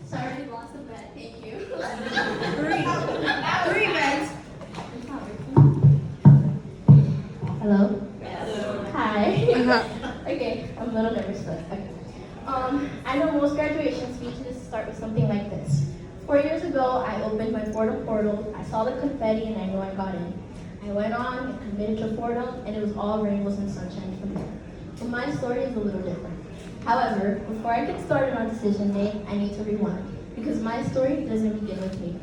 So I already lost a bet, thank you. Three bets. Hello? Hello. Hi. Okay, I'm a little nervous, but okay. I know most graduation speeches start with something like this. 4 years ago, I opened my Fordham portal, I saw the confetti, and I knew I got in. I went on and committed to Fordham, and it was all rainbows and sunshine from there. But my story is a little different. However, before I get started on decision day, I need to rewind, because my story doesn't begin with me.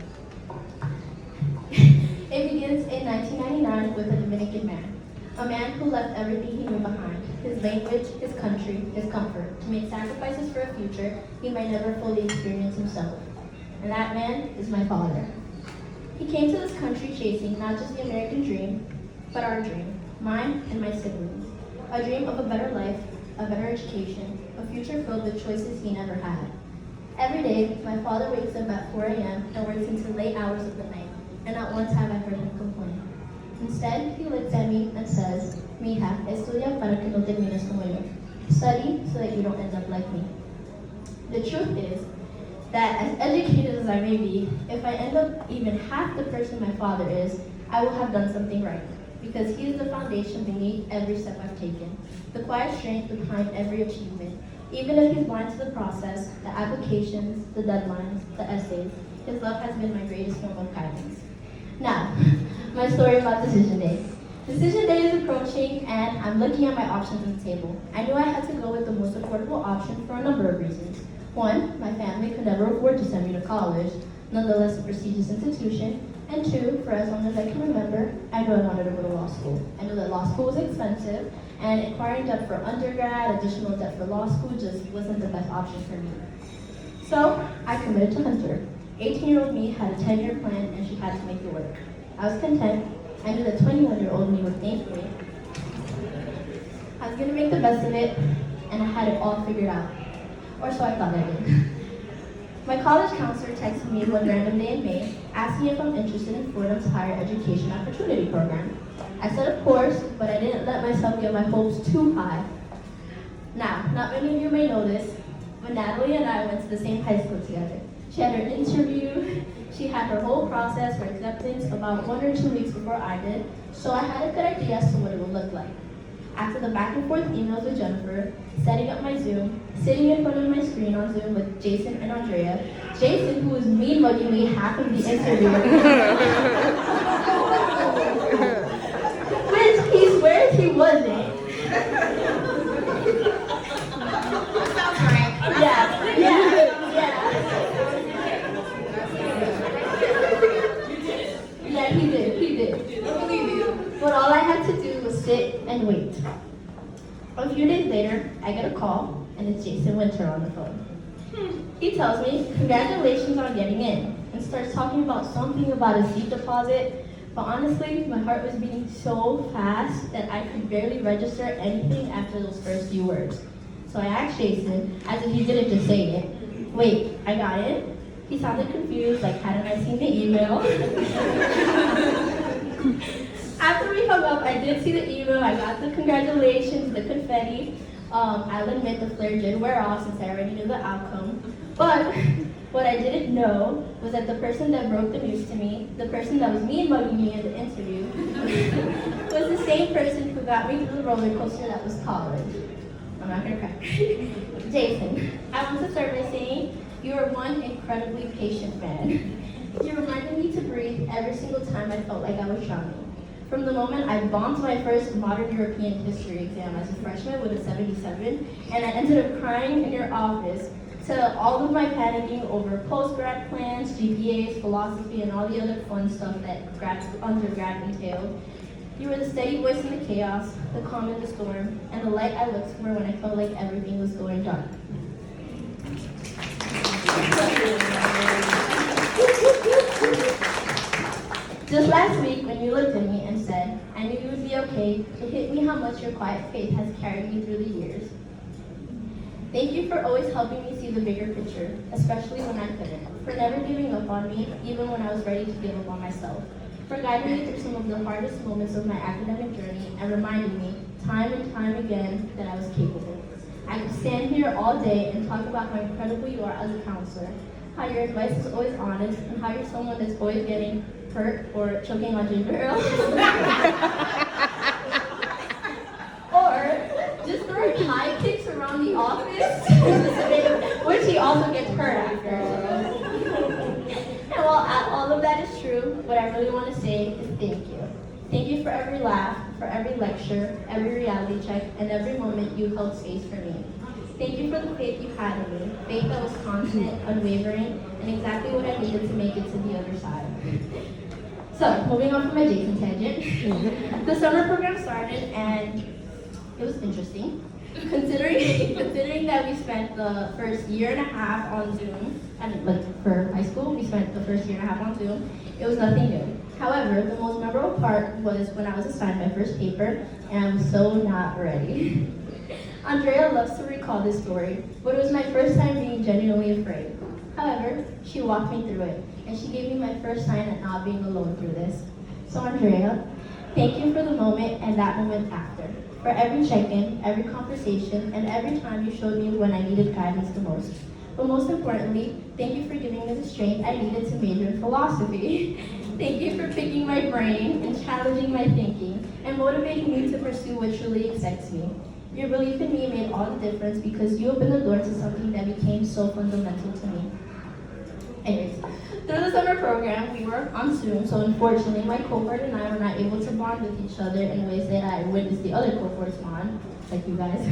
It begins in 1999 with a Dominican man. A man who left everything he knew behind, his language, his country, his comfort, to make sacrifices for a future he might never fully experience himself. And that man is my father. He came to this country chasing not just the American dream, but our dream, mine and my siblings. A dream of a better life, a better education, a future filled with choices he never had. Every day, my father wakes up at 4 a.m. and works into late hours of the night, and not once have I heard him complain. Instead, he looks at me and says, "Mija, estudia para que no termines como yo." Study so that you don't end up like me. The truth is that as educated as I may be, if I end up even half the person my father is, I will have done something right, because he is the foundation beneath every step I've taken, the quiet strength behind every achievement. Even if he's blind to the process, the applications, the deadlines, the essays, his love has been my greatest form of guidance. Now, my story about decision day. Decision day is approaching, and I'm looking at my options on the table. I knew I had to go with the most affordable option for a number of reasons. One, my family could never afford to send me to college, nonetheless a prestigious institution. And two, for as long as I can remember, I knew I wanted to go to law school. I knew that law school was expensive, and acquiring debt for undergrad, additional debt for law school just wasn't the best option for me. So, I committed to Hunter. 18-year-old me had a 10-year plan, and she had to make it work. I was content. I knew that 21-year-old me would thank me. I was going to make the best of it, and I had it all figured out. Or so I thought I did. My college counselor texted me one random day in May, asking if I'm interested in Fordham's Higher Education Opportunity Program. I said of course, but I didn't let myself get my hopes too high. Now, not many of you may know this, but Natalie and I went to the same high school together. She had her interview, she had her whole process for acceptance about 1 or 2 weeks before I did, so I had a good idea as to what it would look like. After the back and forth emails with Jennifer, setting up my Zoom, sitting in front of my screen on Zoom with Jason and Andrea, Jason, who was mean mugging me half of the interview, which he swears he wasn't. Sounds right. Yeah. Yeah, he did. I believe you. But all I had to do was sit and wait. A few days later, I get a call, and it's Jason Winter on the phone. He tells me, "Congratulations on getting in," and starts talking about something about a seat deposit. But honestly, my heart was beating so fast that I could barely register anything after those first few words. So I asked Jason, as if he didn't just say it, "Wait, I got in?" He sounded confused, like hadn't I seen the email? After we hung up, I did see the email. I got the congratulations, the confetti. I'll admit the flare did wear off since I already knew the outcome. But what I didn't know was that the person that broke the news to me, the person that was mean mugging me in the interview, was the same person who got me through the roller coaster that was college. I'm not gonna cry. Jason, I want to start by saying you are one incredibly patient man. You reminded me to breathe every single time I felt like I was drowning. From the moment I bombed my first modern European history exam as a freshman with a 77, and I ended up crying in your office, to all of my panicking over post-grad plans, GPAs, philosophy, and all the other fun stuff that undergrad entailed. You were the steady voice in the chaos, the calm in the storm, and the light I looked for when I felt like everything was going dark. Just last week, when you looked at me and said, "I knew you would be okay," it hit me how much your quiet faith has carried me through the years. Thank you for always helping me see the bigger picture, especially when I couldn't, for never giving up on me, even when I was ready to give up on myself, for guiding me through some of the hardest moments of my academic journey and reminding me, time and time again, that I was capable. I could stand here all day and talk about how incredible you are as a counselor, how your advice is always honest, and how you're someone that's always getting hurt or choking on ginger ale. Or just throwing high kicks around the office, which he also gets hurt after. And while all of that is true, what I really want to say is thank you. Thank you for every laugh, for every lecture, every reality check, and every moment you held space for me. Thank you for the faith you had in me, faith that was constant, unwavering, and exactly what I needed to make it to the other side. So, moving on from my Jason tangent, the summer program started and it was interesting. Considering that we spent the first year and a half on Zoom, and like for high school, we spent the first year and a half on Zoom, it was nothing new. However, the most memorable part was when I was assigned my first paper, and I was so not ready. Andrea loves to recall this story, but it was my first time being genuinely afraid. However, she walked me through it, and she gave me my first sign at not being alone through this. So Andrea, thank you for the moment and that moment after, for every check-in, every conversation, and every time you showed me when I needed guidance the most. But most importantly, thank you for giving me the strength I needed to major in philosophy. Thank you for picking my brain and challenging my thinking and motivating me to pursue what truly excites me. Your belief in me made all the difference because you opened the door to something that became so fundamental to me. Anyways, through the summer program, we were on Zoom, so unfortunately, my cohort and I were not able to bond with each other in ways that I witnessed the other cohorts bond, like you guys.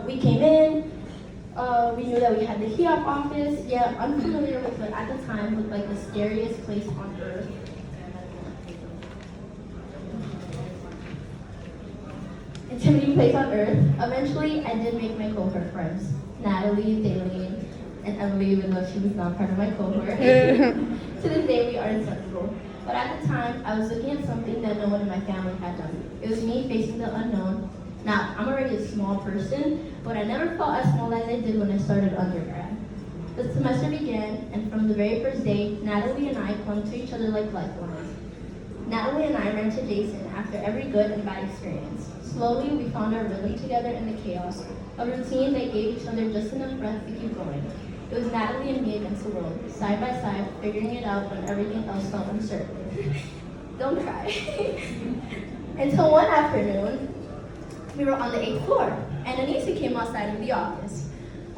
We came in, we knew that we had the HEOP office, yet unfamiliar with what at the time looked like the scariest place on earth. Intimidating place on earth. Eventually, I did make my cohort friends, Natalie, Daleen, and Emily, even though she was not part of my cohort. To this day, we are inseparable. But at the time, I was looking at something that no one in my family had done. It was me facing the unknown. Now, I'm already a small person, but I never felt as small as I did when I started undergrad. The semester began, and from the very first day, Natalie and I clung to each other like lifelines. Natalie and I ran to Jason after every good and bad experience. Slowly, we found our rhythm together in the chaos, a routine that gave each other just enough breath to keep going. It was Natalie and me against the world, side by side, figuring it out when everything else felt uncertain. Don't cry. Until one afternoon, we were on the 8th floor, and Anissa came outside of the office.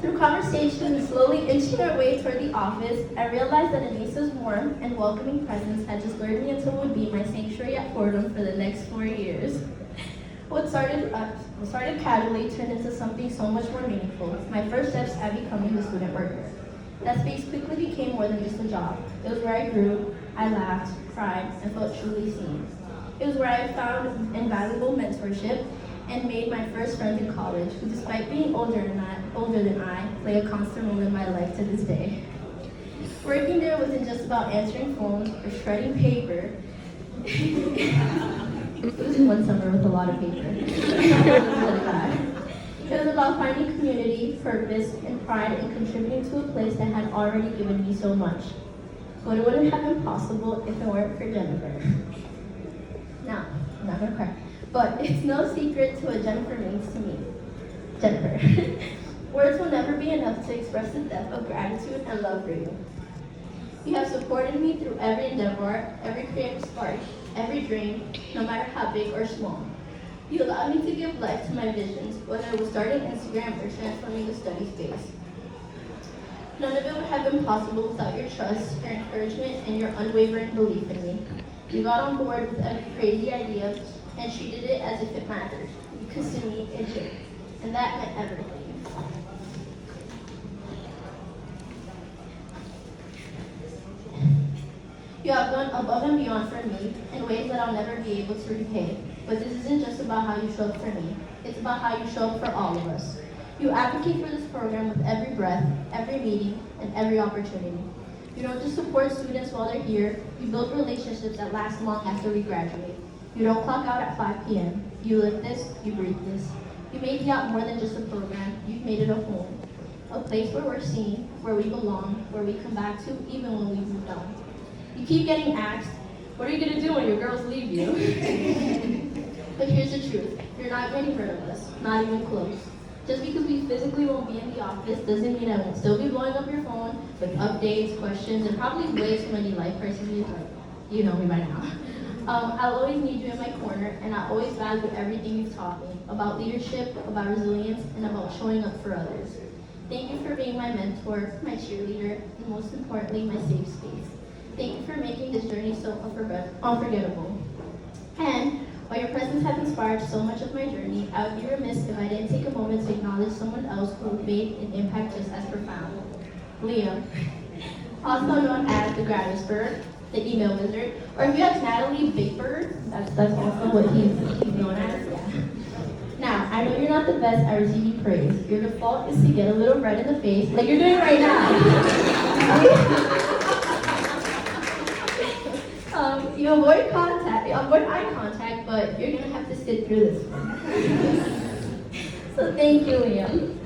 Through conversation and slowly inching our way toward the office, I realized that Anissa's warm and welcoming presence had just lured me into what would be my sanctuary at Fordham for the next 4 years. What started casually turned into something so much more meaningful, my first steps at becoming the student worker. That space quickly became more than just a job. It was where I grew, I laughed, cried, and felt truly seen. It was where I found invaluable mentorship and made my first friends in college, who despite being older than I, play a constant role in my life to this day. Working there wasn't just about answering phones or shredding paper. It was one summer with a lot of paper. It was about finding community, purpose, and pride in contributing to a place that had already given me so much. But it wouldn't have been possible if it weren't for Jennifer. Now, I'm not gonna cry, but it's no secret to what Jennifer means to me. Jennifer. Words will never be enough to express the depth of gratitude and love for you. You have supported me through every endeavor, every creative spark, every dream, no matter how big or small. You allowed me to give life to my visions, whether it was starting Instagram or transforming the study space. None of it would have been possible without your trust, your encouragement, and your unwavering belief in me. You got on board with every crazy idea and treated it as if it mattered, because to me it did, and that meant everything. You have gone above and beyond for me in ways that I'll never be able to repay. But this isn't just about how you show up for me. It's about how you show up for all of us. You advocate for this program with every breath, every meeting, and every opportunity. You don't just support students while they're here, you build relationships that last long after we graduate. You don't clock out at 5 p.m. You live this, you breathe this. You made Yacht more than just a program, you've made it a home. A place where we're seen, where we belong, where we come back to even when we've moved on. You keep getting asked, what are you gonna do when your girls leave you? But here's the truth, you're not getting rid of us, not even close. Just because we physically won't be in the office doesn't mean I won't still be blowing up your phone with updates, questions, and probably way too many life crises. Like, you know me by now. I'll always need you in my corner, and I always value everything you've taught me about leadership, about resilience, and about showing up for others. Thank you for being my mentor, my cheerleader, and most importantly, my safe space. Thank you for making this journey so unforgettable. And while your presence has inspired so much of my journey, I would be remiss if I didn't take a moment to acknowledge someone else who made an impact just as profound. Liam, also known as the Grad Whisperer, the email wizard, or if you ask Natalie, Big Bird, that's also what he's known as, yeah. Now, I know you're not the best at receiving praise. Your default is to get a little red in the face, like you're doing right now. You avoid eye contact, but you're gonna have to sit through this one. So thank you, Liam.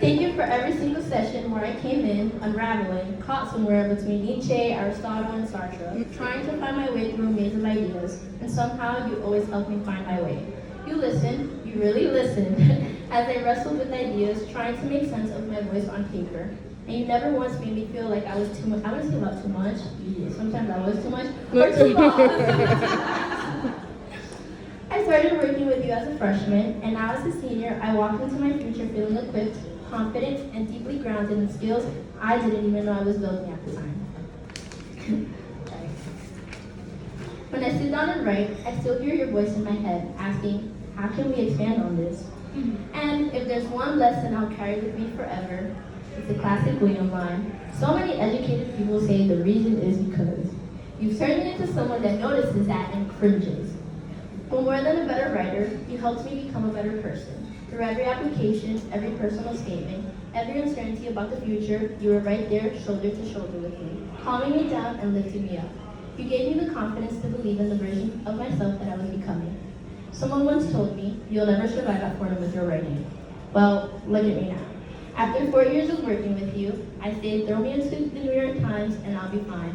Thank you for every single session where I came in, unraveling, caught somewhere between Nietzsche, Aristotle, and Sartre, trying to find my way through a maze of ideas, and somehow you always helped me find my way. You listened, you really listened, as I wrestled with ideas, trying to make sense of my voice on paper. And you never once made me feel like I was too much. I wouldn't say about too much. Sometimes I was too much, or too long. I started working with you as a freshman, and now as a senior, I walked into my future feeling equipped, confident, and deeply grounded in skills I didn't even know I was building at the time. When I sit down and write, I still hear your voice in my head, asking, how can we expand on this? And if there's one lesson I'll carry with me forever, it's the classic Liam line. So many educated people say the reason is because. You've turned me into someone that notices that and cringes. But more than a better writer, you helped me become a better person. Through every application, every personal statement, every uncertainty about the future, you were right there, shoulder to shoulder with me, calming me down and lifting me up. You gave me the confidence to believe in the version of myself that I was becoming. Someone once told me, you'll never survive at Fordham with your writing. Well, look at me now. After 4 years of working with you, I say throw me into the New York Times and I'll be fine.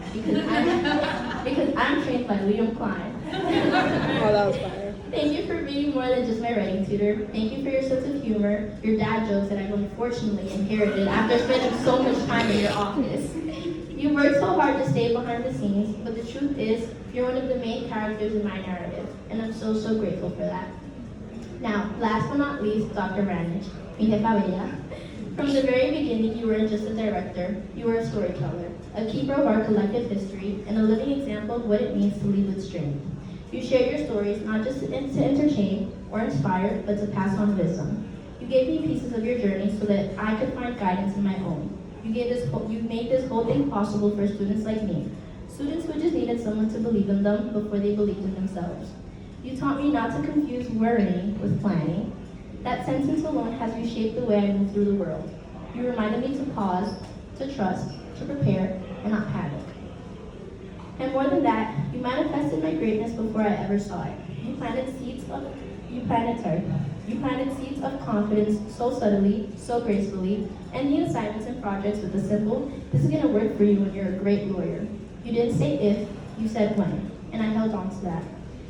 Because I'm trained by Liam Klein. Oh, that was fire. Thank you for being more than just my writing tutor. Thank you for your sense of humor, your dad jokes that I've unfortunately inherited after spending so much time in your office. You worked so hard to stay behind the scenes, but the truth is, you're one of the main characters in my narrative, and I'm so, so grateful for that. Now, last but not least, Dr. Ranich, mi jefa bella. From the very beginning, you weren't just a director, you were a storyteller, a keeper of our collective history, and a living example of what it means to lead with strength. You shared your stories not just to entertain or inspire, but to pass on wisdom. You gave me pieces of your journey so that I could find guidance in my own. You made this whole thing possible for students like me, students who just needed someone to believe in them before they believed in themselves. You taught me not to confuse worrying with planning. That sentence alone has reshaped the way I move through the world. You reminded me to pause, to trust, to prepare, and not panic. And more than that, you manifested my greatness before I ever saw it. You planted seeds of confidence so subtly, so gracefully, and the assignments and projects with the simple, this is gonna work for you when you're a great lawyer. You didn't say if, you said when, and I held on to that.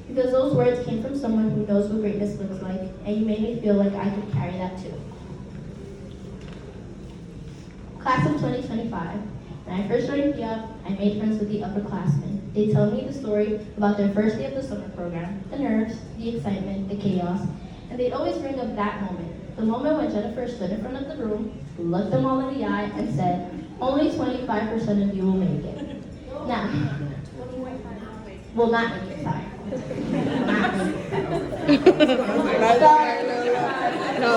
Because those words came from someone who knows what greatness looks like, and you made me feel like I could carry that too. Class of 2025. When I first joined PIAP, I made friends with the upperclassmen. They tell me the story about their first day of the summer program, the nerves, the excitement, the chaos, and they'd always bring up that moment, the moment when Jennifer stood in front of the room, looked them all in the eye, and said, only 25% of you will make it. Now, will not make it, sorry. Will not make it. No,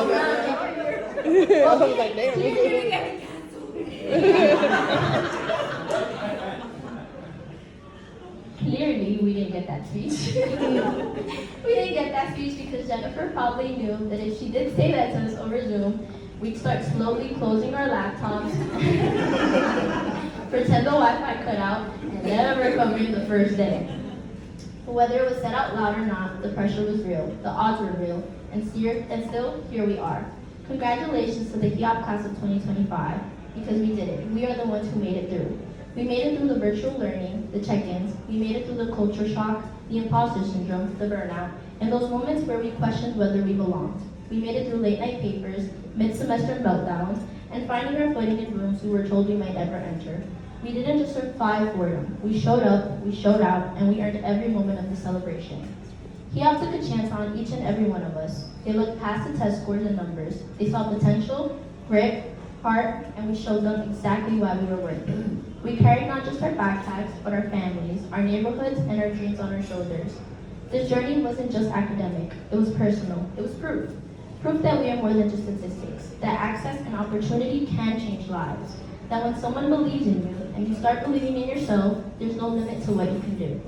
I was like, damn. Clearly, we didn't get that speech. We didn't get that speech because Jennifer probably knew that if she did say that to us over Zoom, we'd start slowly closing our laptops, pretend the Wi-Fi cut out, and never come in the first day. But whether it was said out loud or not, the pressure was real, the odds were real, and still, here we are. Congratulations to the HIAP class of 2025, because we did it. We are the ones who made it through. We made it through the virtual learning, the check-ins, we made it through the culture shock, the imposter syndrome, the burnout, and those moments where we questioned whether we belonged. We made it through late night papers, mid-semester meltdowns, and finding our footing in rooms we were told we might never enter. We didn't just survive boredom. We showed up, we showed out, and we earned every moment of the celebration. He took a chance on each and every one of us. They looked past the test scores and numbers. They saw potential, grit, heart, and we showed them exactly why we were worth it. We carried not just our backpacks, but our families, our neighborhoods, and our dreams on our shoulders. This journey wasn't just academic, it was personal, it was proof. Proof that we are more than just statistics, that access and opportunity can change lives, that when someone believes in you and you start believing in yourself, there's no limit to what you can do.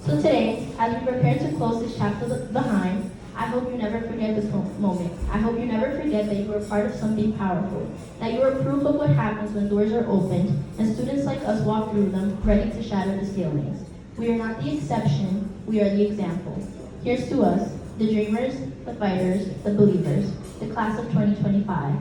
So today, as we prepare to close this chapter behind, I hope you never forget this moment. I hope you never forget that you were part of something powerful, that you are proof of what happens when doors are opened and students like us walk through them, ready to shatter the ceilings. We are not the exception, we are the example. Here's to us, the dreamers, the fighters, the believers, the class of 2025.